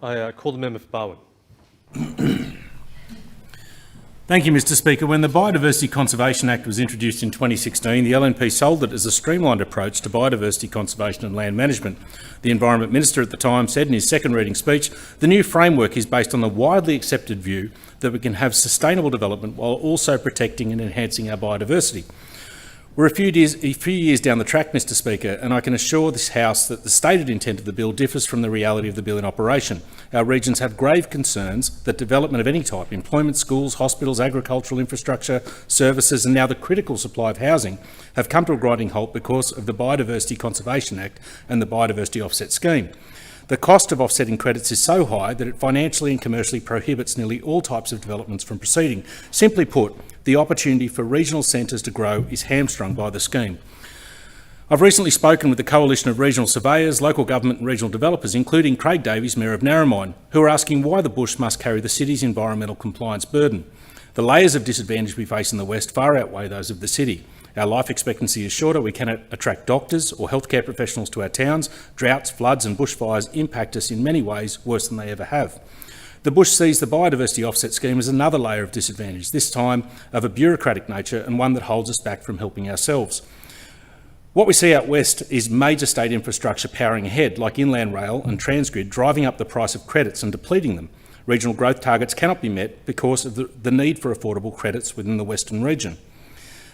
I call the member for Barwon. Thank you, Mr Speaker. When the Biodiversity Conservation Act was introduced in 2016, the LNP sold it as a streamlined approach to biodiversity conservation and land management. The Environment Minister at the time said in his second reading speech, the new framework is based on the widely accepted view that we can have sustainable development while also protecting and enhancing our biodiversity. We're a few years down the track, Mr Speaker, and I can assure this House that the stated intent of the bill differs from the reality of the bill in operation. Our regions have grave concerns that development of any type, employment, schools, hospitals, agricultural infrastructure, services and now the critical supply of housing have come to a grinding halt because of the Biodiversity Conservation Act and the Biodiversity Offset Scheme. The cost of offsetting credits is so high that it financially and commercially prohibits nearly all types of developments from proceeding. Simply put, the opportunity for regional centres to grow is hamstrung by the scheme. I've recently spoken with the Coalition of Regional Surveyors, local government and regional developers, including Craig Davies, Mayor of Narromine, who are asking why the bush must carry the city's environmental compliance burden. The layers of disadvantage we face in the West far outweigh those of the city. Our life expectancy is shorter, we cannot attract doctors or healthcare professionals to our towns, droughts, floods and bushfires impact us in many ways worse than they ever have. The bush sees the biodiversity offset scheme as another layer of disadvantage, this time of a bureaucratic nature and one that holds us back from helping ourselves. What we see out west is major state infrastructure powering ahead, like inland rail and Transgrid, driving up the price of credits and depleting them. Regional growth targets cannot be met because of the need for affordable credits within the western region.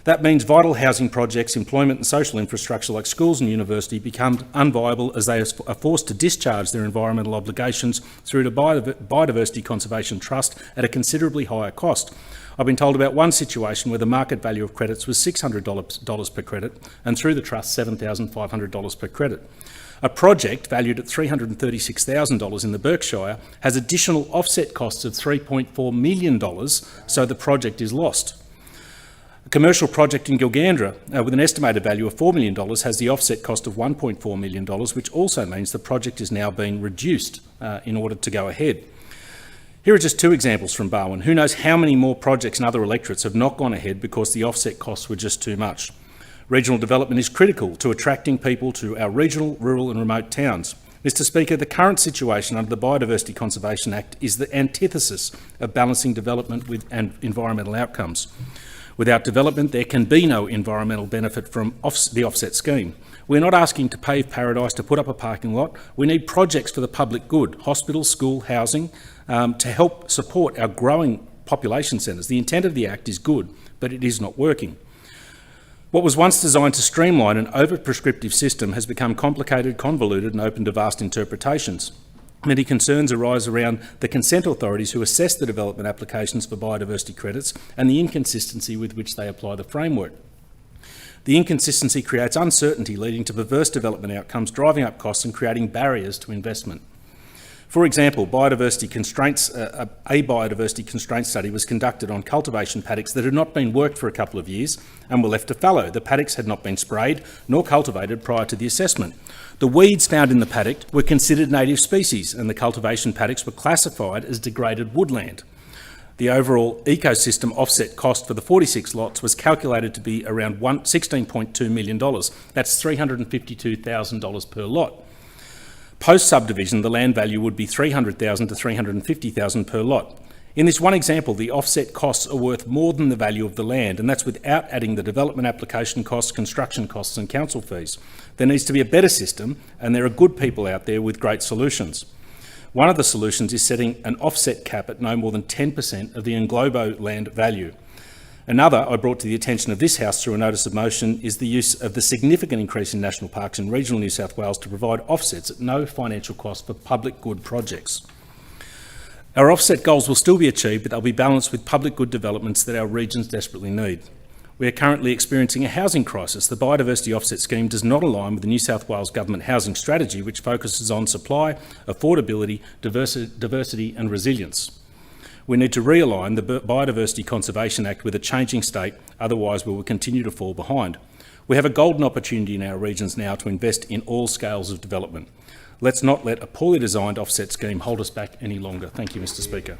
That means vital housing projects, employment and social infrastructure like schools and university become unviable as they are forced to discharge their environmental obligations through the Biodiversity Conservation Trust at a considerably higher cost. I've been told about one situation where the market value of credits was $600 per credit and through the trust $7,500 per credit. A project valued at $336,000 in the Berkshire has additional offset costs of $3.4 million, so the project is lost. A commercial project in Gilgandra with an estimated value of $4 million has the offset cost of $1.4 million, which also means the project is now being reduced in order to go ahead. Here are just two examples from Barwon. Who knows how many more projects and other electorates have not gone ahead because the offset costs were just too much. Regional development is critical to attracting people to our regional, rural and remote towns. Mr Speaker, the current situation under the Biodiversity Conservation Act is the antithesis of balancing development with environmental outcomes. Without development, there can be no environmental benefit from the offset scheme. We're not asking to pave paradise to put up a parking lot. We need projects for the public good, hospitals, school, housing, to help support our growing population centres. The intent of the Act is good, but it is not working. What was once designed to streamline an over-prescriptive system has become complicated, convoluted and open to vast interpretations. Many concerns arise around the consent authorities who assess the development applications for biodiversity credits and the inconsistency with which they apply the framework. The inconsistency creates uncertainty, leading to perverse development outcomes, driving up costs and creating barriers to investment. For example, a biodiversity constraint study was conducted on cultivation paddocks that had not been worked for a couple of years and were left to fallow. The paddocks had not been sprayed nor cultivated prior to the assessment. The weeds found in the paddock were considered native species and the cultivation paddocks were classified as degraded woodland. The overall ecosystem offset cost for the 46 lots was calculated to be around $16.2 million. That's $352,000 per lot. Post-subdivision, the land value would be $300,000 to $350,000 per lot. In this one example, the offset costs are worth more than the value of the land, and that's without adding the development application costs, construction costs and council fees. There needs to be a better system, and there are good people out there with great solutions. One of the solutions is setting an offset cap at no more than 10% of the Englobo land value. Another I brought to the attention of this House through a notice of motion is the use of the significant increase in national parks in regional New South Wales to provide offsets at no financial cost for public good projects. Our offset goals will still be achieved, but they'll be balanced with public good developments that our regions desperately need. We are currently experiencing a housing crisis. The Biodiversity Offset Scheme does not align with the New South Wales Government housing strategy, which focuses on supply, affordability, diversity and resilience. We need to realign the Biodiversity Conservation Act with a changing state, otherwise we will continue to fall behind. We have a golden opportunity in our regions now to invest in all scales of development. Let's not let a poorly designed offset scheme hold us back any longer. Thank you, Mr Speaker.